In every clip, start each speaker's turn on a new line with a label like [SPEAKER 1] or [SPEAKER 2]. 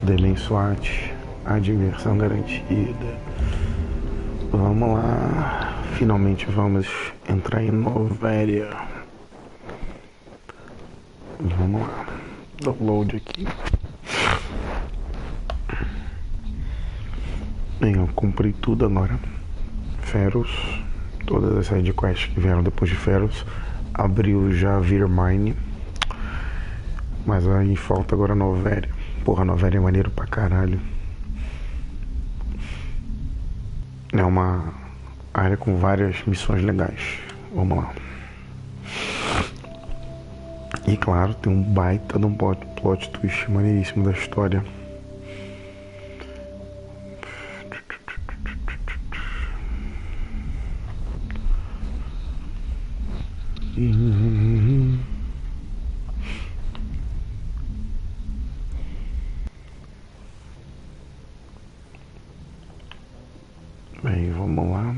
[SPEAKER 1] Delay SWAT, a diversão garantida. Vamos lá, finalmente vamos entrar em Noveria. Vamos lá, download aqui. Bem, eu cumpri tudo agora. Feros, todas as sidequests que vieram depois de Feros. Abriu já Virmine. Mas aí falta agora Noveria. Porra, Noveria é maneiro pra caralho. É uma área com várias missões legais. Vamos lá. E claro, tem um baita de um plot twist maneiríssimo da história. Bem, vamos lá.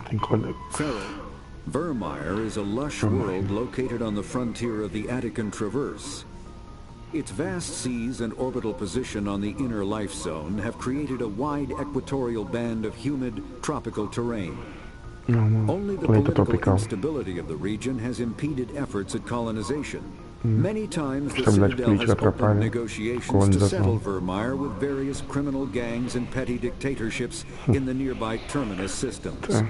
[SPEAKER 1] Tem coisa.
[SPEAKER 2] Virmire is a lush world located on the frontier of the Attican Traverse. Its vast seas and orbital position on the inner life zone have created a wide equatorial band of humid, tropical terrain. Only the political instability of the region has impeded efforts at colonization. Many times the Citadel has opened negotiations to settle Virmire with various criminal gangs and petty dictatorships in the nearby terminus systems.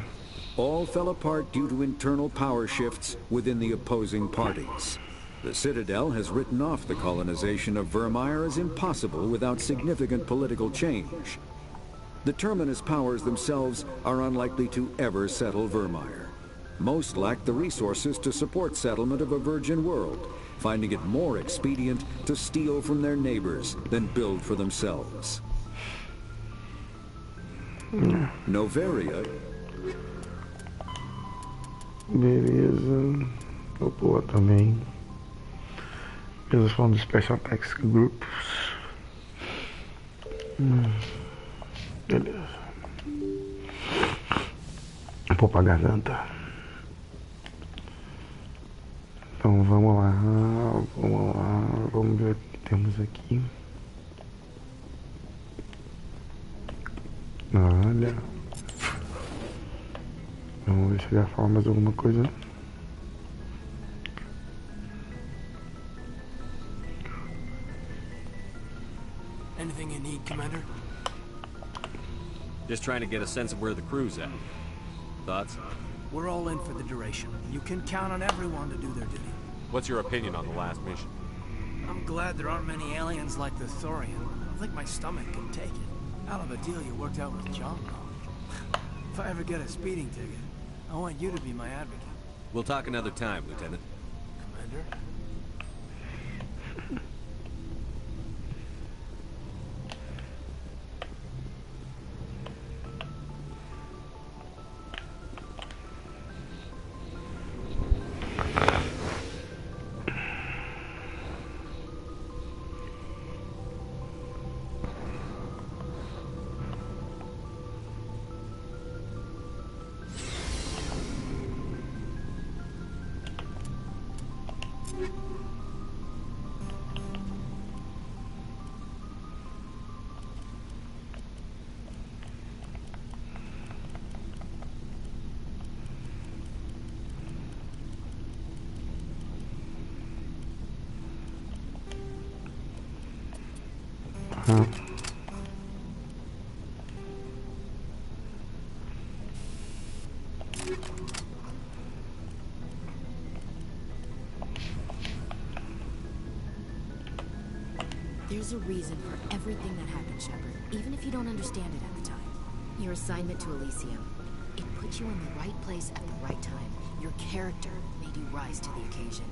[SPEAKER 2] All fell apart due to internal power shifts within the opposing parties. The Citadel has written off the colonization of Virmire as impossible without significant political change. The terminus powers themselves are unlikely to ever settle Virmire. Most lack the resources to support settlement of a virgin world, finding it more expedient to steal from their neighbors than build for themselves. Noveria.
[SPEAKER 1] Beleza. Vou pôr também. Eles falam dos Special Task Groups. Beleza. Vou pôr pra garganta. Então vamos lá. Vamos ver o que temos aqui. Olha. Vamos ver se já fala mais alguma coisa.
[SPEAKER 3] Anything you need, Commander?
[SPEAKER 4] Just trying to get a sense of where the crew's at. Thoughts?
[SPEAKER 3] We're all in for the duration. You can count on everyone to do their duty.
[SPEAKER 4] What's your opinion on the last mission?
[SPEAKER 3] I'm glad there aren't many aliens like the Thorian. I don't think my stomach can take it. Hell of a deal you worked out with John. If I ever get a speeding ticket, I want you to be my advocate.
[SPEAKER 4] We'll talk another time, Lieutenant.
[SPEAKER 3] Commander?
[SPEAKER 5] There's a reason for everything that happened, Shepard, even if you don't understand it at the time. Your assignment to Elysium, it put you in the right place at the right time. Your character made you rise to the occasion.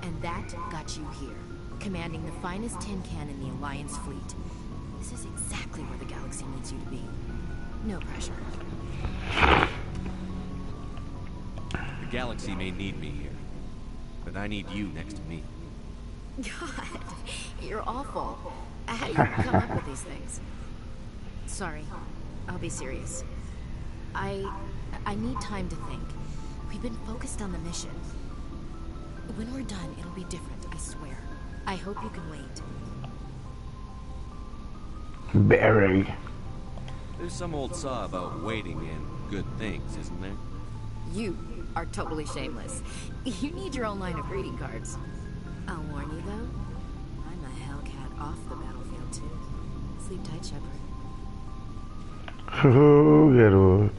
[SPEAKER 5] And that got you here, commanding the finest tin can in the Alliance fleet. This is exactly where the galaxy needs you to be. No pressure.
[SPEAKER 4] The galaxy may need me here, but I need you next to me.
[SPEAKER 5] God, you're awful. How do you come up with these things? Sorry, I'll be serious. I need time to think. We've been focused on the mission. When we're done, it'll be different, I swear. I hope you can wait.
[SPEAKER 1] Barry.
[SPEAKER 4] There's some old saw about waiting and good things, isn't there?
[SPEAKER 5] You are totally shameless. You need your own line of greeting cards. I'll warn you, though. I'm a Hellcat off the battlefield, too. Sleep tight, Shepard.
[SPEAKER 1] Oh, garoto.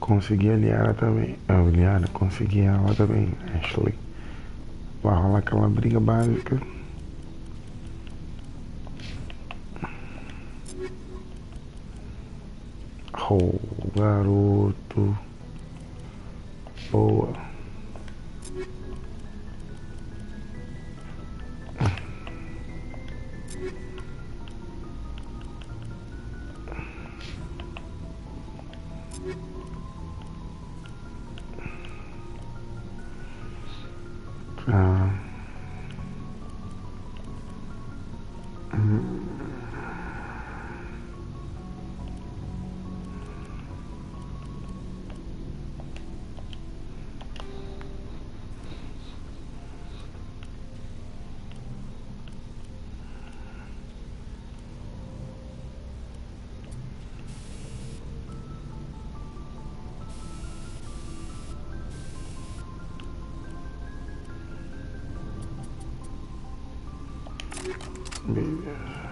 [SPEAKER 1] Consegui a Liara também. A Liara, consegui ela também, Ashley. Vai rolar aquela briga básica. Oh, garoto. Boa. Ah. Beleza.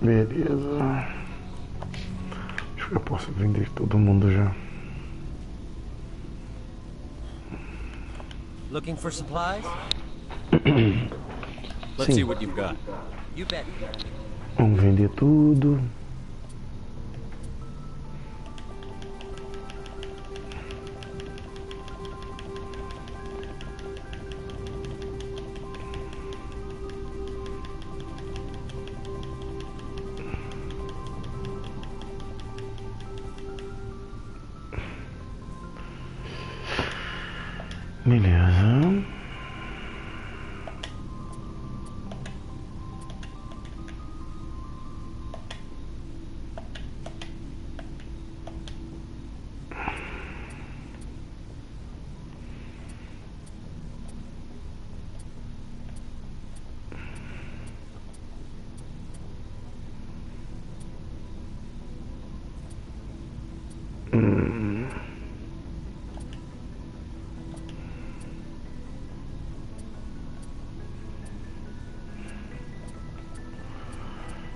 [SPEAKER 1] Beleza. Acho que eu posso vender todo mundo já.
[SPEAKER 6] Looking for supplies?
[SPEAKER 4] Let's see what you've got.
[SPEAKER 6] You bet.
[SPEAKER 1] Vamos vender tudo. Beleza.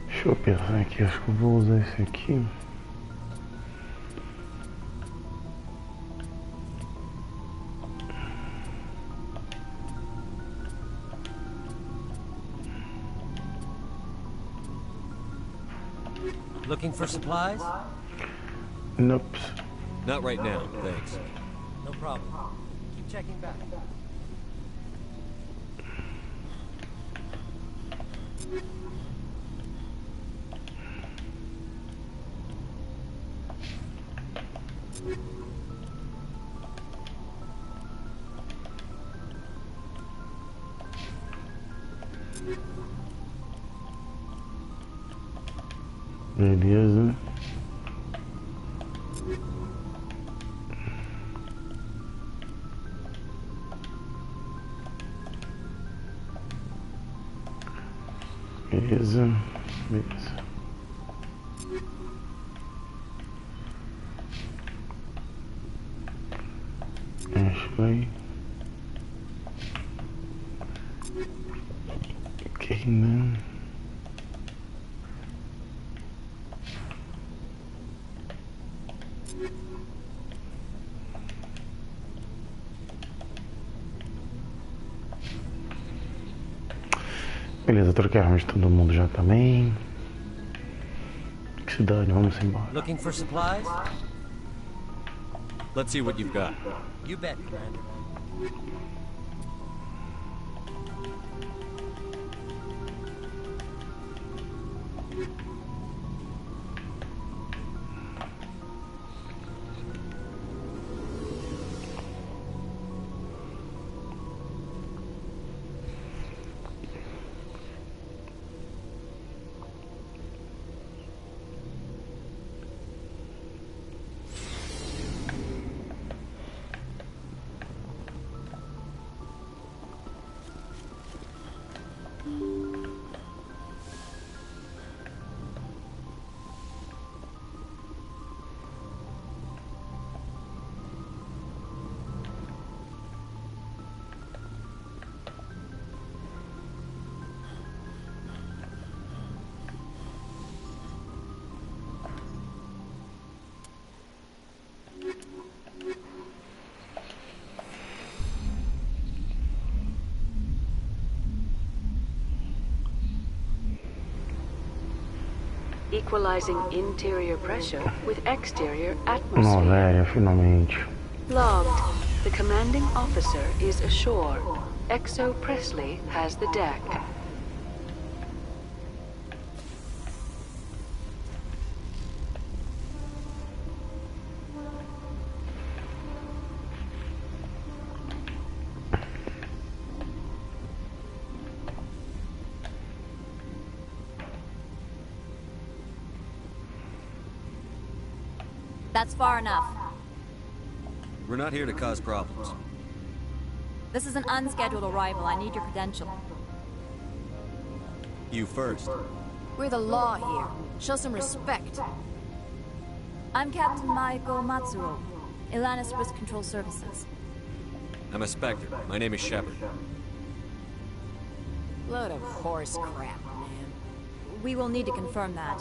[SPEAKER 1] Deixa eu pensar aqui, acho que eu vou usar esse aqui.
[SPEAKER 6] Looking for supplies?
[SPEAKER 1] Nope.
[SPEAKER 4] Not right now, thanks.
[SPEAKER 6] No problem. Keep checking back.
[SPEAKER 1] Beleza. Beleza, beleza. Ashley. Ok, né? Beleza, troquei a arma de todo mundo já também. Que se dane, vamos embora.
[SPEAKER 6] Looking for supplies?
[SPEAKER 4] Let's see what you've got.
[SPEAKER 6] You bet, Commander.
[SPEAKER 7] Equalizing interior pressure with exterior atmosphere.
[SPEAKER 1] Noveria, finalmente.
[SPEAKER 7] Logged. The commanding officer is ashore. Exo Presley has the deck.
[SPEAKER 8] That's far enough.
[SPEAKER 4] We're not here to cause problems.
[SPEAKER 8] This is an unscheduled arrival. I need your credential.
[SPEAKER 4] You first.
[SPEAKER 5] We're the law here. Show some respect.
[SPEAKER 8] I'm Captain Maiko Matsuro, Ilanis Risk Control Services.
[SPEAKER 4] I'm a Spectre. My name is Shepard.
[SPEAKER 5] Load of horse crap, man.
[SPEAKER 8] We will need to confirm that.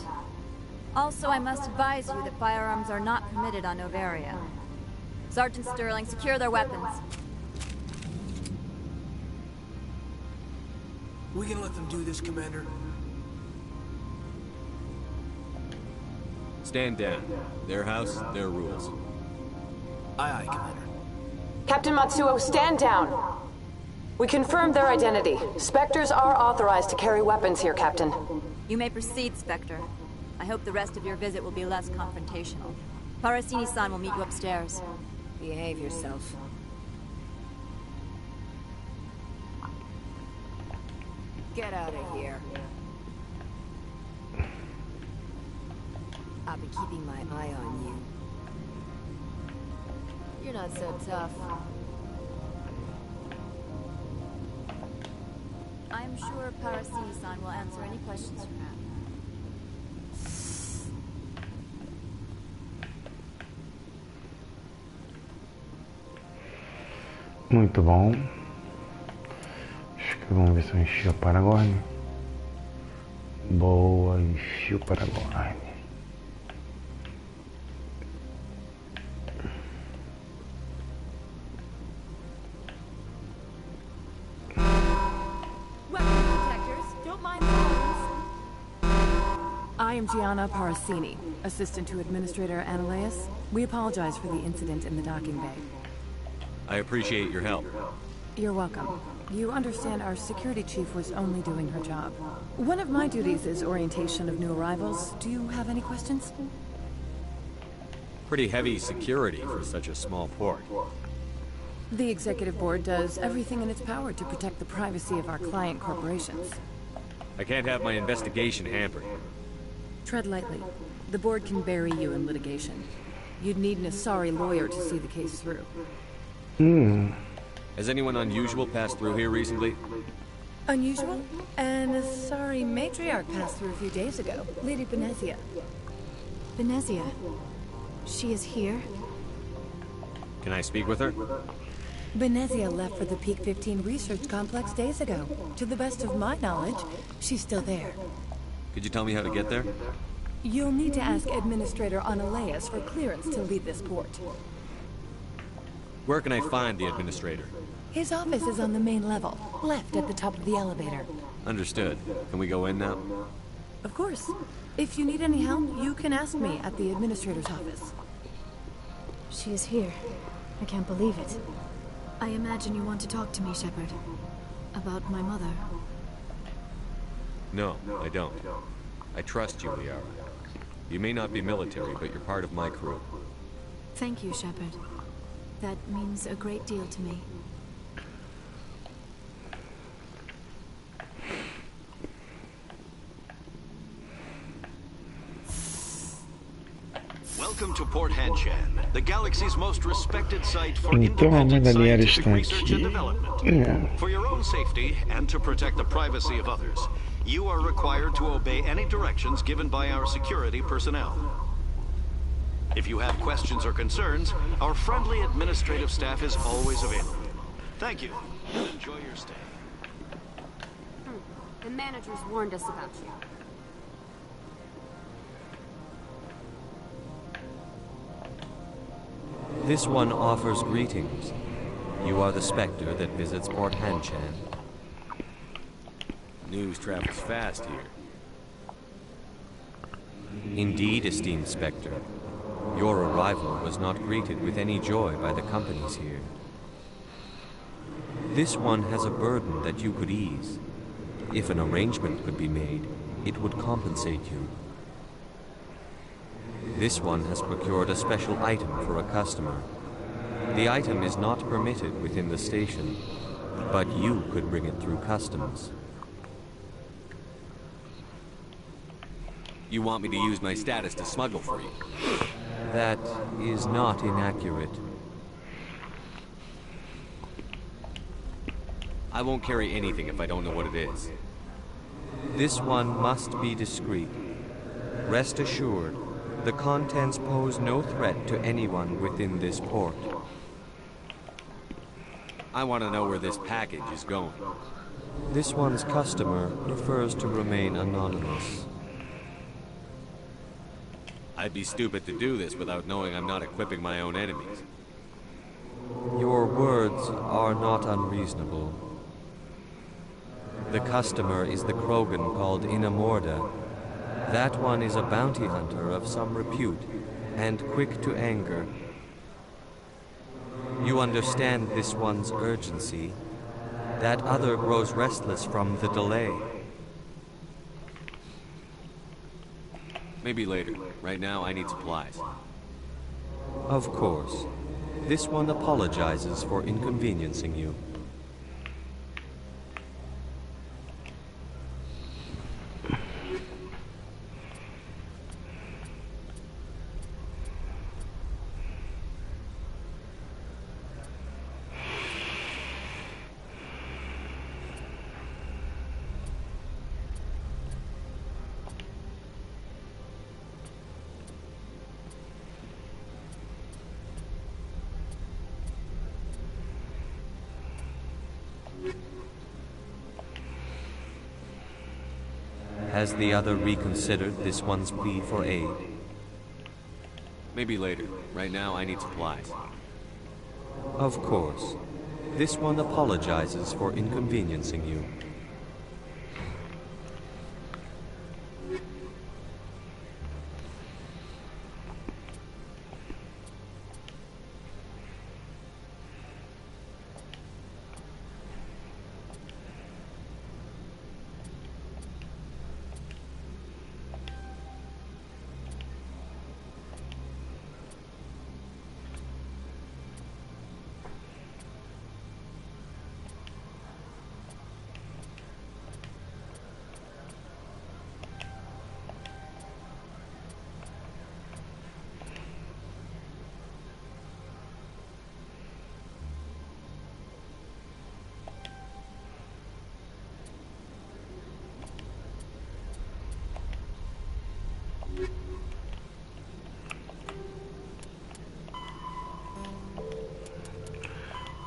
[SPEAKER 8] Also, I must advise you that firearms are not permitted on Noveria. Sergeant Sterling, secure their weapons.
[SPEAKER 3] We can let them do this, Commander.
[SPEAKER 4] Stand down. Their house, their rules.
[SPEAKER 3] Aye, aye, Commander.
[SPEAKER 9] Captain Matsuo, stand down. We confirmed their identity. Spectres are authorized to carry weapons here, Captain.
[SPEAKER 8] You may proceed, Spectre. I hope the rest of your visit will be less confrontational. Parasini-san will meet you upstairs.
[SPEAKER 5] Behave yourself. Get out of here. I'll be keeping my eye on you. You're not so tough.
[SPEAKER 8] I'm sure Parasini-san will answer any questions you have.
[SPEAKER 1] Muito bom. Acho que vamos ver se eu enchi o Paragorn. Boa, enchi o Paragorn.
[SPEAKER 10] I am Gianna Parasini, assistant to Administrator Ananias. We apologize for the incident in the docking bay.
[SPEAKER 4] I appreciate your help.
[SPEAKER 10] You're welcome. You understand our security chief was only doing her job. One of my duties is orientation of new arrivals. Do you have any questions?
[SPEAKER 4] Pretty heavy security for such a small port.
[SPEAKER 10] The executive board does everything in its power to protect the privacy of our client corporations.
[SPEAKER 4] I can't have my investigation hampered.
[SPEAKER 10] Tread lightly. The board can bury you in litigation. You'd need an Asari lawyer to see the case through.
[SPEAKER 4] Has anyone unusual passed through here recently?
[SPEAKER 10] Unusual? And a sorry matriarch passed through a few days ago. Lady Benezia.
[SPEAKER 5] Benezia. She is here?
[SPEAKER 4] Can I speak with her?
[SPEAKER 10] Benezia left for the Peak 15 research complex days ago. To the best of my knowledge, she's still there.
[SPEAKER 4] Could you tell me how to get there?
[SPEAKER 10] You'll need to ask Administrator Analeas for clearance to leave this port.
[SPEAKER 4] Where can I find the Administrator?
[SPEAKER 10] His office is on the main level, left at the top of the elevator.
[SPEAKER 4] Understood. Can we go in now?
[SPEAKER 10] Of course. If you need any help, you can ask me at the Administrator's office.
[SPEAKER 5] She is here. I can't believe it. I imagine you want to talk to me, Shepard. About my mother.
[SPEAKER 4] No, I don't. I trust you, Liara. You may not be military, but you're part of my crew.
[SPEAKER 5] Thank you, Shepard. That means a great deal to me.
[SPEAKER 11] Welcome to Port Hanshan, the galaxy's most respected site for
[SPEAKER 1] Então a mãe
[SPEAKER 11] independent
[SPEAKER 1] da Liara
[SPEAKER 11] scientific
[SPEAKER 1] está
[SPEAKER 11] research and
[SPEAKER 1] aqui.
[SPEAKER 11] development. For your own safety and to protect the privacy of others, you are required to obey any directions given by our security personnel. If you have questions or concerns, our friendly administrative staff is always available. Thank you, and enjoy your stay.
[SPEAKER 12] The managers warned us about you.
[SPEAKER 6] This one offers greetings. You are the Spectre that visits Port Hanshan.
[SPEAKER 4] News travels fast here.
[SPEAKER 6] Indeed, esteemed Spectre. Your arrival was not greeted with any joy by the companies here. This one has a burden that you could ease. If an arrangement could be made, it would compensate you. This one has procured a special item for a customer. The item is not permitted within the station, but you could bring it through customs.
[SPEAKER 4] You want me to use my status to smuggle for you?
[SPEAKER 6] That is not inaccurate.
[SPEAKER 4] I won't carry anything if I don't know what it is.
[SPEAKER 6] This one must be discreet. Rest assured, the contents pose no threat to anyone within this port.
[SPEAKER 4] I want to know where this package is going.
[SPEAKER 6] This one's customer prefers to remain anonymous.
[SPEAKER 4] I'd be stupid to do this without knowing I'm not equipping my own enemies.
[SPEAKER 6] Your words are not unreasonable. The customer is the Krogan called Inamorda. That one is a bounty hunter of some repute, and quick to anger. You understand this one's urgency. That other grows restless from the delay.
[SPEAKER 4] Maybe later. Right now, I need supplies.
[SPEAKER 6] Of course. This one apologizes for inconveniencing you. Has the other reconsidered this one's plea for aid?
[SPEAKER 4] Maybe later. Right now, I need supplies.
[SPEAKER 6] Of course. This one apologizes for inconveniencing you.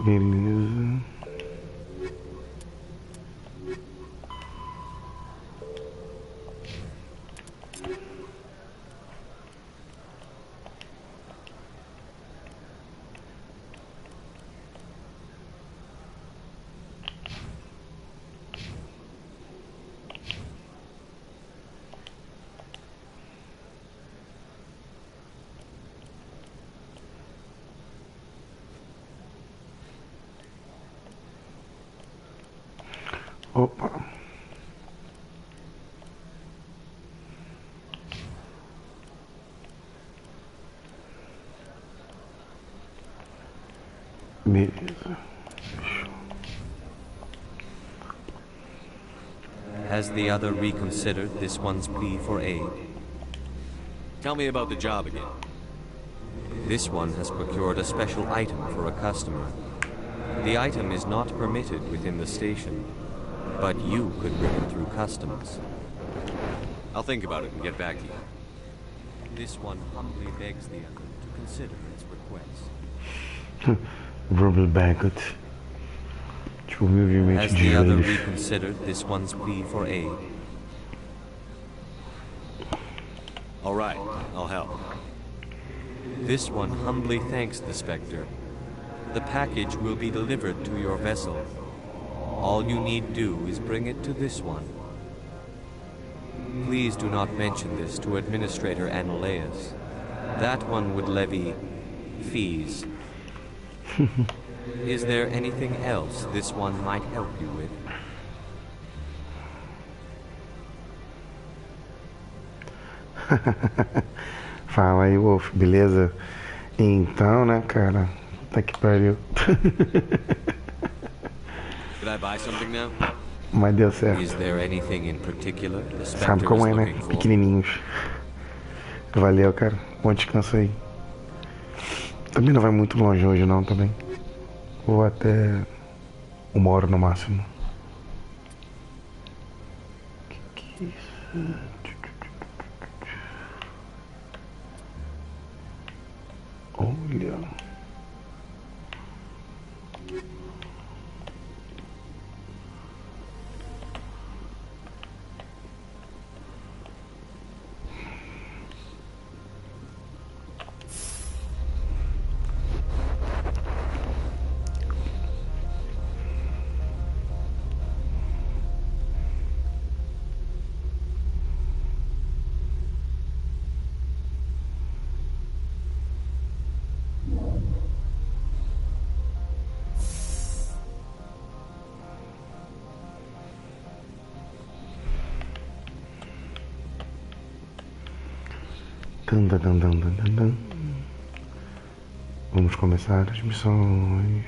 [SPEAKER 1] Beleza. Opa. Beleza.
[SPEAKER 6] Has the other reconsidered this one's plea for aid?
[SPEAKER 4] Tell me about the job again.
[SPEAKER 6] This one has procured a special item for a customer. The item is not permitted within the station, but you could bring it through customs.
[SPEAKER 4] I'll think about it and get back to you.
[SPEAKER 6] This one humbly begs the other to consider its request.
[SPEAKER 1] Verbal Bagot. Tipo, humildemente
[SPEAKER 6] Has
[SPEAKER 1] de
[SPEAKER 6] the other
[SPEAKER 1] joelhos.
[SPEAKER 6] reconsidered this one's plea for aid?
[SPEAKER 4] All right, I'll help.
[SPEAKER 6] This one humbly thanks the Spectre. The package will be delivered to your vessel. All you need do is bring it to this one. Please do not mention this to Administrator Annileus. That one would levy fees. Is there anything else this one might help you with?
[SPEAKER 1] Fala aí, Wolf, beleza? Então, né, cara? Puta que pariu.
[SPEAKER 4] Did I buy something now?
[SPEAKER 1] Mas deu certo.
[SPEAKER 6] Is there anything in particular the
[SPEAKER 1] Sabe
[SPEAKER 6] Spectre
[SPEAKER 1] como
[SPEAKER 6] is
[SPEAKER 1] é, né?
[SPEAKER 6] looking for?
[SPEAKER 1] Pequenininhos. Valeu, cara. Bom descanso aí. Também não vai muito longe hoje, não, também. Vou até 1 hora no máximo. Que é isso? Olha. Vamos começar as missões.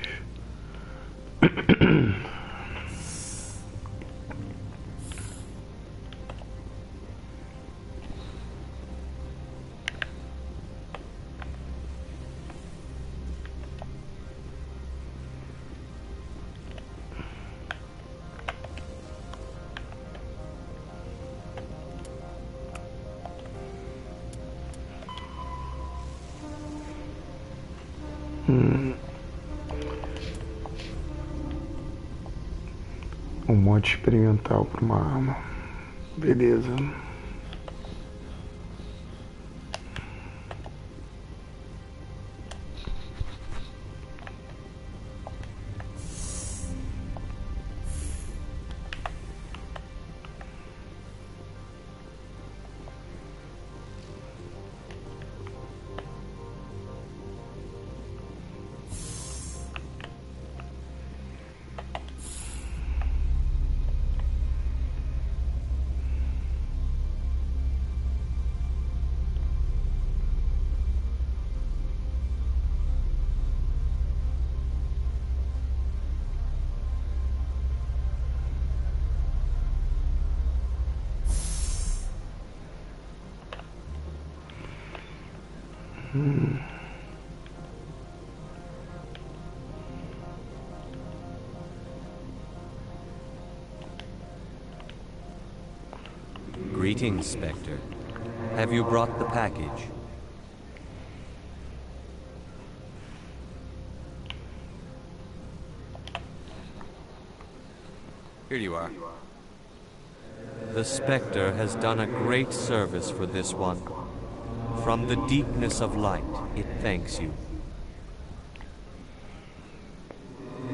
[SPEAKER 1] Um modo experimental para uma arma. Beleza.
[SPEAKER 6] Greetings, Spectre. Have you brought the package?
[SPEAKER 4] Here you are.
[SPEAKER 6] The Spectre has done a great service for this one. From the deepness of light, it thanks you.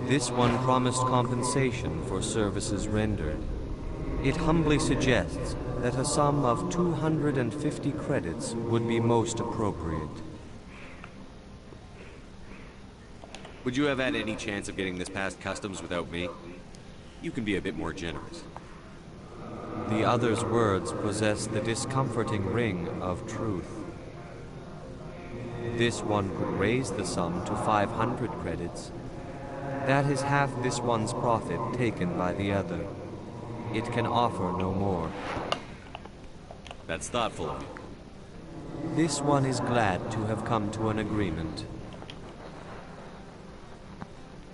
[SPEAKER 6] This one promised compensation for services rendered. It humbly suggests that a sum of 250 credits would be most appropriate.
[SPEAKER 4] Would you have had any chance of getting this past customs without me? You can be a bit more generous.
[SPEAKER 6] The other's words possess the discomforting ring of truth. This one could raise the sum to 500 credits. That is half this one's profit taken by the other. It can offer no more.
[SPEAKER 4] That's thoughtful of you.
[SPEAKER 6] This one is glad to have come to an agreement.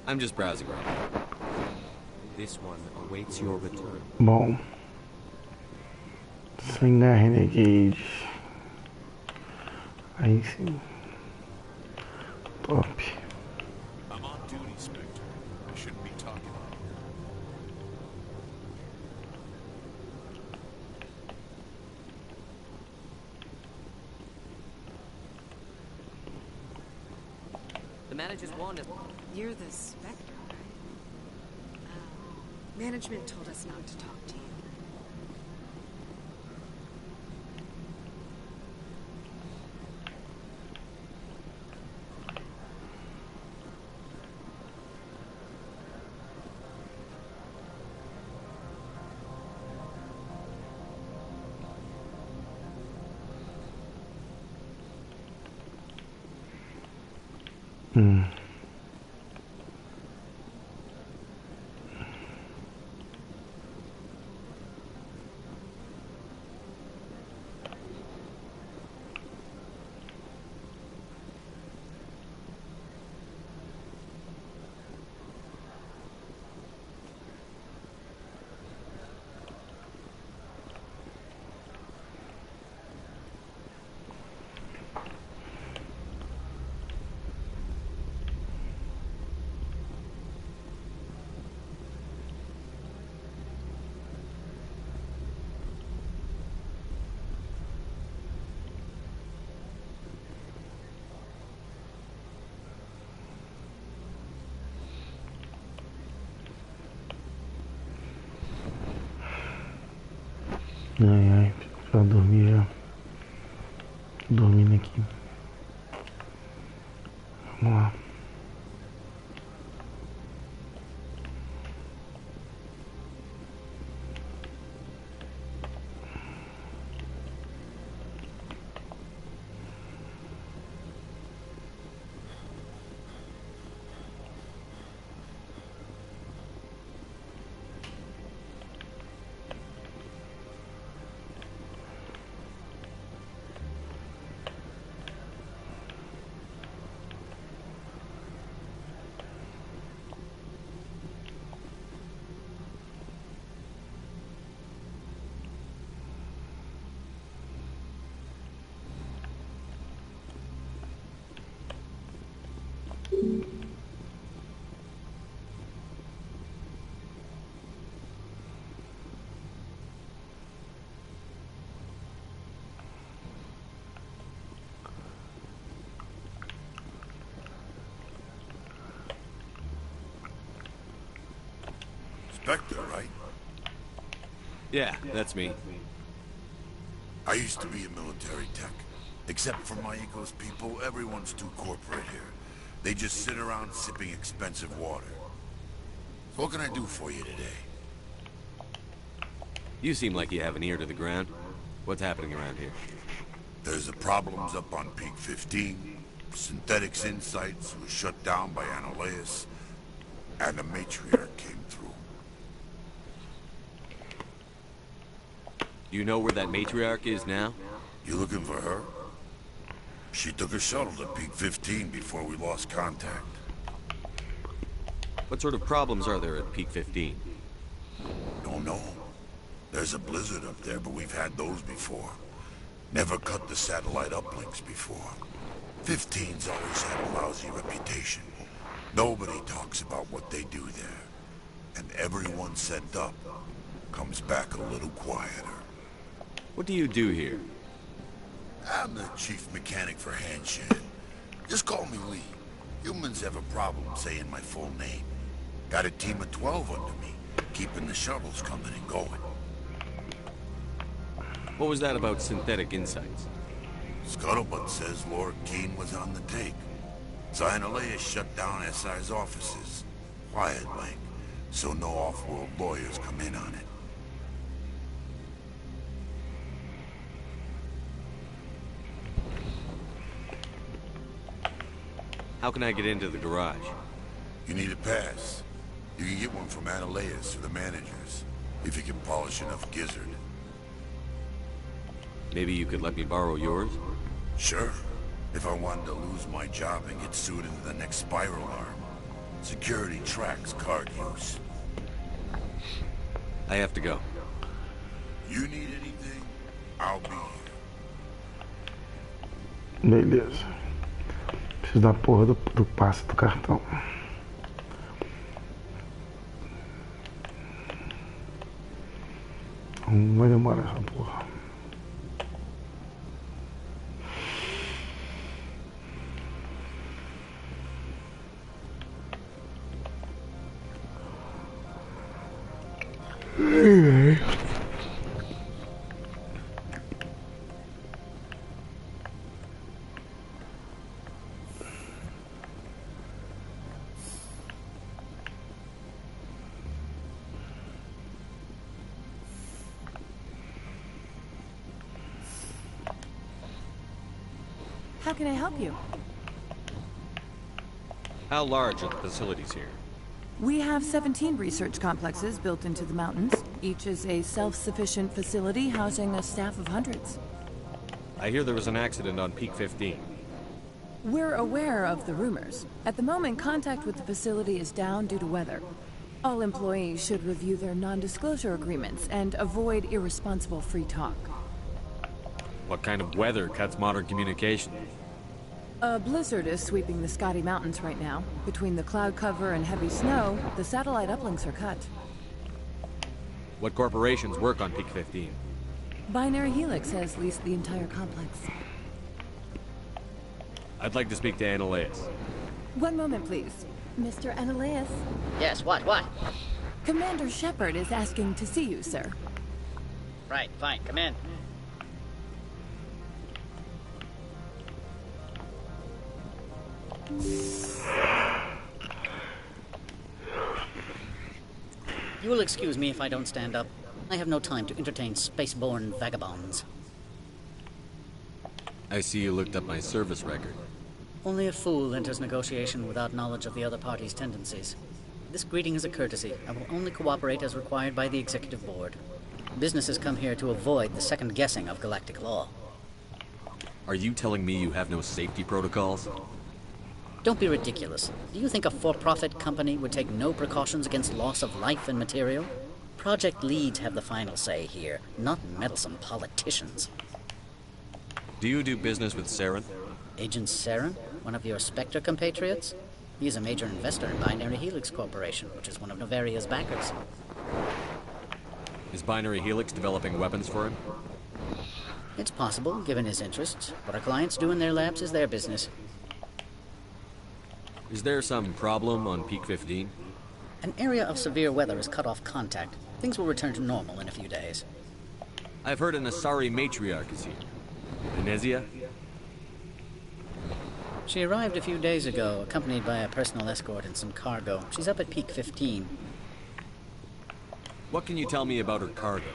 [SPEAKER 4] I'm just browsing around.
[SPEAKER 6] This one awaits your return.
[SPEAKER 1] Bom, sem dar renegade. Aí sim. Top.
[SPEAKER 13] I'm on duty, Spectre. I shouldn't be talking.
[SPEAKER 14] The manager's warned us.
[SPEAKER 12] You're the Spectre, right? Management told us not to talk to you.
[SPEAKER 1] Ai, pra dormir já. Dormindo aqui. Vamos lá.
[SPEAKER 13] Spectre, right?
[SPEAKER 4] Yeah, that's me.
[SPEAKER 13] I used to be a military tech. Except for my Eco's people, everyone's too corporate here. They just sit around sipping expensive water. So what can I do for you today?
[SPEAKER 4] You seem like you have an ear to the ground. What's happening around here?
[SPEAKER 13] There's the problems up on Peak 15. Synthetics Insights was shut down by Anoleus. And the matriarch came through.
[SPEAKER 4] You know where that matriarch is now?
[SPEAKER 13] You looking for her? She took a shuttle to Peak 15 before we lost contact.
[SPEAKER 4] What sort of problems are there at Peak 15?
[SPEAKER 13] Don't know. There's a blizzard up there, but we've had those before. Never cut the satellite uplinks before. 15's always had a lousy reputation. Nobody talks about what they do there. and everyone sent up comes back a little quieter.
[SPEAKER 4] What do you do here?
[SPEAKER 13] I'm the chief mechanic for Handshed. Just call me Lee. Humans have a problem saying my full name. Got a team of 12 under me, keeping the shuttles coming and going.
[SPEAKER 4] What was that about synthetic insights?
[SPEAKER 13] Scuttlebutt says Lord Keane was on the take. Zionalea shut down SI's offices. Quiet like, so no off-world lawyers come in on it.
[SPEAKER 4] How can I get into the garage?
[SPEAKER 13] You need a pass. You can get one from Analeas or the managers, if you can polish enough gizzard.
[SPEAKER 4] Maybe you could let me borrow yours?
[SPEAKER 13] Sure. If I wanted to lose my job and get sued into the next spiral arm. Security tracks card use.
[SPEAKER 4] I have to go.
[SPEAKER 13] You need anything, I'll be here.
[SPEAKER 1] Beleza. Preciso da porra do passe do cartão. Vai demorar essa porra.
[SPEAKER 10] How can I help you?
[SPEAKER 4] How large are the facilities here?
[SPEAKER 10] We have 17 research complexes built into the mountains. Each is a self-sufficient facility housing a staff of hundreds.
[SPEAKER 4] I hear there was an accident on Peak 15.
[SPEAKER 10] We're aware of the rumors. At the moment, contact with the facility is down due to weather. All employees should review their non-disclosure agreements and avoid irresponsible free talk.
[SPEAKER 4] What kind of weather cuts modern communication?
[SPEAKER 10] A blizzard is sweeping the Scotty Mountains right now. Between the cloud cover and heavy snow, the satellite uplinks are cut.
[SPEAKER 4] What corporations work on Peak 15?
[SPEAKER 10] Binary Helix has leased the entire complex.
[SPEAKER 4] I'd like to speak to Analeas.
[SPEAKER 10] One moment, please. Mr. Analeas?
[SPEAKER 15] Yes, what?
[SPEAKER 10] Commander Shepard is asking to see you, sir.
[SPEAKER 15] Right, fine, come in. You will excuse me if I don't stand up. I have no time to entertain spaceborne vagabonds.
[SPEAKER 4] I see you looked up my service record.
[SPEAKER 15] Only a fool enters negotiation without knowledge of the other party's tendencies. This greeting is a courtesy. I will only cooperate as required by the Executive Board. Businesses come here to avoid the second guessing of galactic law.
[SPEAKER 4] Are you telling me you have no safety protocols?
[SPEAKER 15] Don't be ridiculous. Do you think a for-profit company would take no precautions against loss of life and material? Project leads have the final say here, not meddlesome politicians.
[SPEAKER 4] Do you do business with Saren?
[SPEAKER 15] Agent Saren? One of your Spectre compatriots? He is a major investor in Binary Helix Corporation, which is one of Noveria's backers.
[SPEAKER 4] Is Binary Helix developing weapons for him?
[SPEAKER 15] It's possible, given his interests. What our clients do in their labs is their business.
[SPEAKER 4] Is there some problem on Peak 15?
[SPEAKER 15] An area of severe weather has cut off contact. Things will return to normal in a few days.
[SPEAKER 4] I've heard an Asari matriarch is here. Venezia?
[SPEAKER 15] She arrived a few days ago, accompanied by a personal escort and some cargo. She's up at Peak 15.
[SPEAKER 4] What can you tell me about her cargo?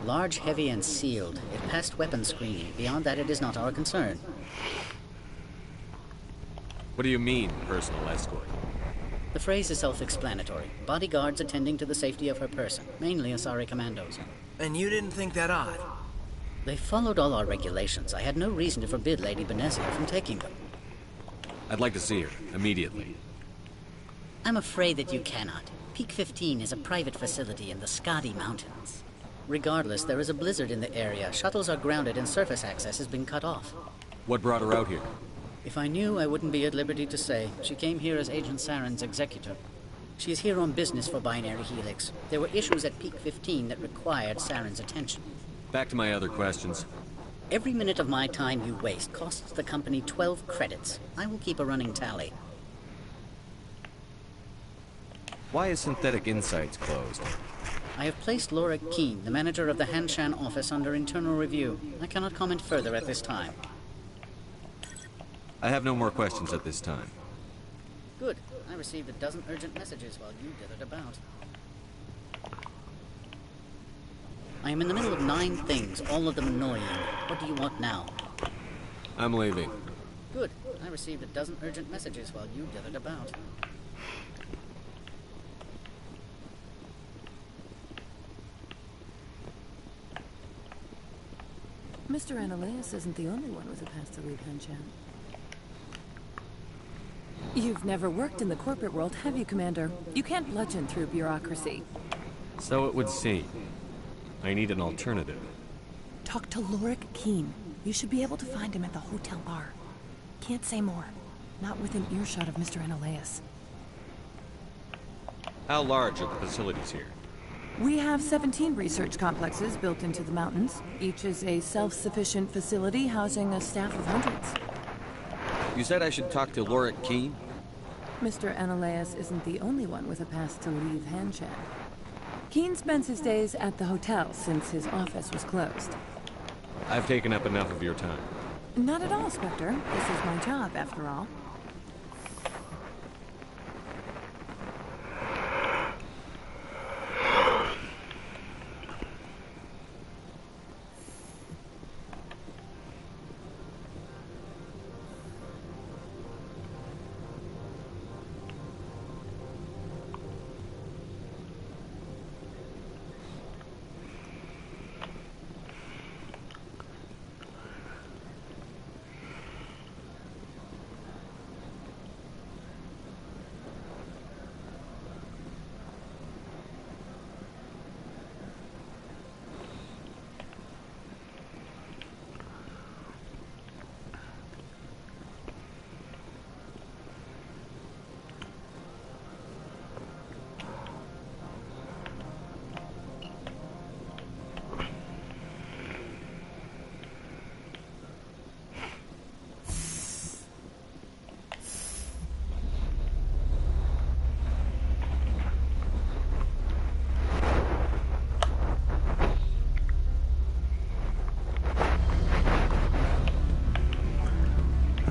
[SPEAKER 15] Large, heavy, and sealed. It passed weapons screening. Beyond that, it is not our concern.
[SPEAKER 4] What do you mean, personal escort?
[SPEAKER 15] The phrase is self-explanatory. Bodyguards attending to the safety of her person, mainly Asari commandos.
[SPEAKER 3] And you didn't think that odd?
[SPEAKER 15] They followed all our regulations. I had no reason to forbid Lady Benezia from taking them.
[SPEAKER 4] I'd like to see her, immediately.
[SPEAKER 15] I'm afraid that you cannot. Peak 15 is a private facility in the Scotty Mountains. Regardless, there is a blizzard in the area. Shuttles are grounded and surface access has been cut off.
[SPEAKER 4] What brought her out here?
[SPEAKER 15] If I knew, I wouldn't be at liberty to say. She came here as Agent Saren's executor. She is here on business for Binary Helix. There were issues at Peak 15 that required Saren's attention.
[SPEAKER 4] Back to my other questions.
[SPEAKER 15] Every minute of my time you waste costs the company 12 credits. I will keep a running tally.
[SPEAKER 4] Why is Synthetic Insights closed?
[SPEAKER 15] I have placed Laura Keene, the manager of the Hanshan office, under internal review. I cannot comment further at this time.
[SPEAKER 4] I have no more questions at this time.
[SPEAKER 15] Good. I received a dozen urgent messages while you dithered about. I am in the middle of 9 things, all of them annoying. What do you want now?
[SPEAKER 4] I'm leaving.
[SPEAKER 15] Good. I received a dozen urgent messages while you dithered about.
[SPEAKER 10] Mr. Annaleas isn't the only one with a path to leave Hanshan. You've never worked in the corporate world, have you, Commander? You can't bludgeon through bureaucracy.
[SPEAKER 4] So it would seem. I need an alternative.
[SPEAKER 10] Talk to Lorik Keene. You should be able to find him at the hotel bar. Can't say more. Not within earshot of Mr. Annaleas.
[SPEAKER 4] How large are the facilities here?
[SPEAKER 10] We have 17 research complexes built into the mountains. Each is a self-sufficient facility housing a staff of hundreds.
[SPEAKER 4] You said I should talk to Lorik Keene?
[SPEAKER 10] Mr. Annaleas isn't the only one with a pass to leave Hanshan. Keene spends his days at the hotel since his office was closed.
[SPEAKER 4] I've taken up enough of your time.
[SPEAKER 10] Not at all, Spectre. This is my job, after all.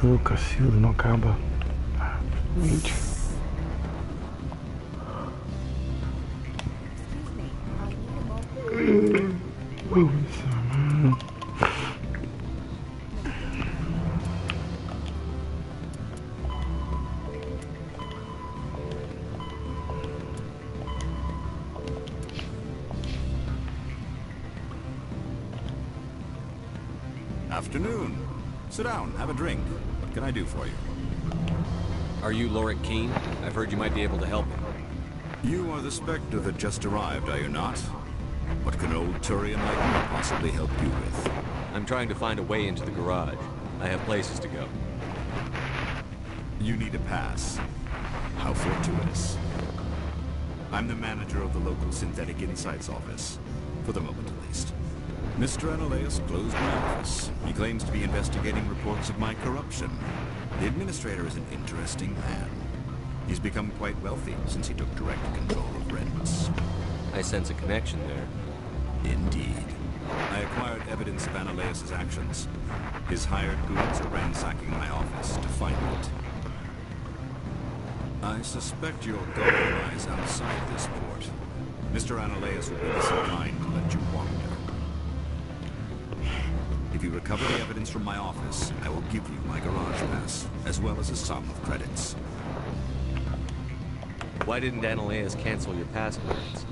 [SPEAKER 1] O Cacildo não acaba. Gente.
[SPEAKER 2] Afternoon. Sit down, have a drink. What can I do for you?
[SPEAKER 4] Are you Lorik Keene? I've heard you might be able to help me.
[SPEAKER 2] You are the Spectre that just arrived, are you not? What can old Turian like me possibly help you with?
[SPEAKER 4] I'm trying to find a way into the garage. I have places to go.
[SPEAKER 2] You need a pass. How fortuitous. I'm the manager of the local Synthetic Insights office. For the moment, at least. Mr. Annaleas closed my office. He claims to be investigating reports of my corruption. The administrator is an interesting man. He's become quite wealthy since he took direct control of rents.
[SPEAKER 4] I sense a connection there.
[SPEAKER 2] Indeed. I acquired evidence of Annaleas' actions. His hired goons are ransacking my office to find it. I suspect your goal lies outside this port. Mr. Annaleas will be disinclined to let you wander. If you recover the evidence from my office, I will give you my garage pass, as well as a sum of credits.
[SPEAKER 4] Why didn't Annaleas cancel your pass credits?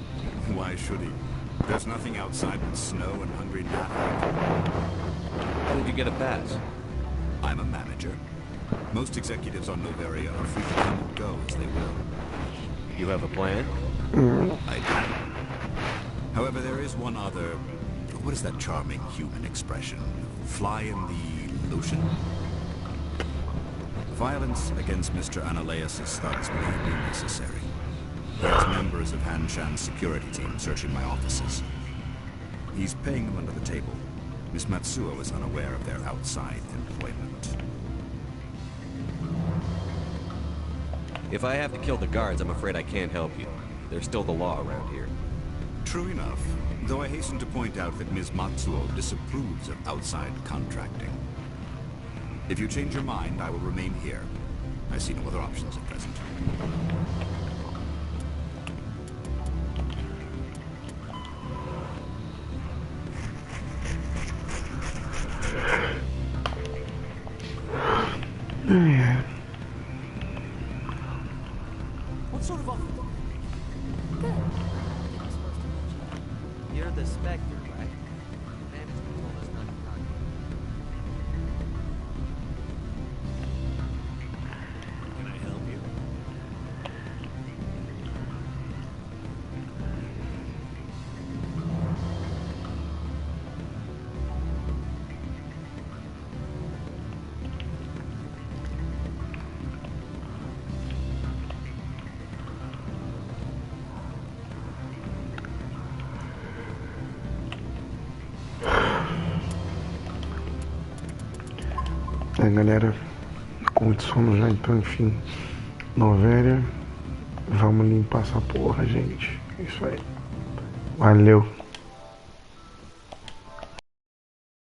[SPEAKER 2] Why should he? There's nothing outside but snow and hungry Nathalie.
[SPEAKER 4] How did you get a pass?
[SPEAKER 2] I'm a manager. Most executives on Noveria are free to come and go as they will.
[SPEAKER 4] You have a plan?
[SPEAKER 2] I do. However, there is one other... What is that charming human expression? Fly in the lotion? Violence against Mr. Annaleas' thugs may be necessary.
[SPEAKER 16] There's members of Han Shan's security team searching my offices. He's paying them under the table. Miss Matsuo is unaware of their outside employment.
[SPEAKER 4] If I have to kill the guards, I'm afraid I can't help you. There's still the law around here.
[SPEAKER 16] True enough, though I hasten to point out that Ms. Matsuo disapproves of outside contracting. If you change your mind, I will remain here. I see no other options at present.
[SPEAKER 1] Yeah.
[SPEAKER 14] What sort of offer? Good. You're the Spectre, right? Management told us not to talk. Can I help you?
[SPEAKER 1] Galera, com muito sono já, então enfim, Noveria, vamos limpar essa porra, gente. Isso aí, valeu.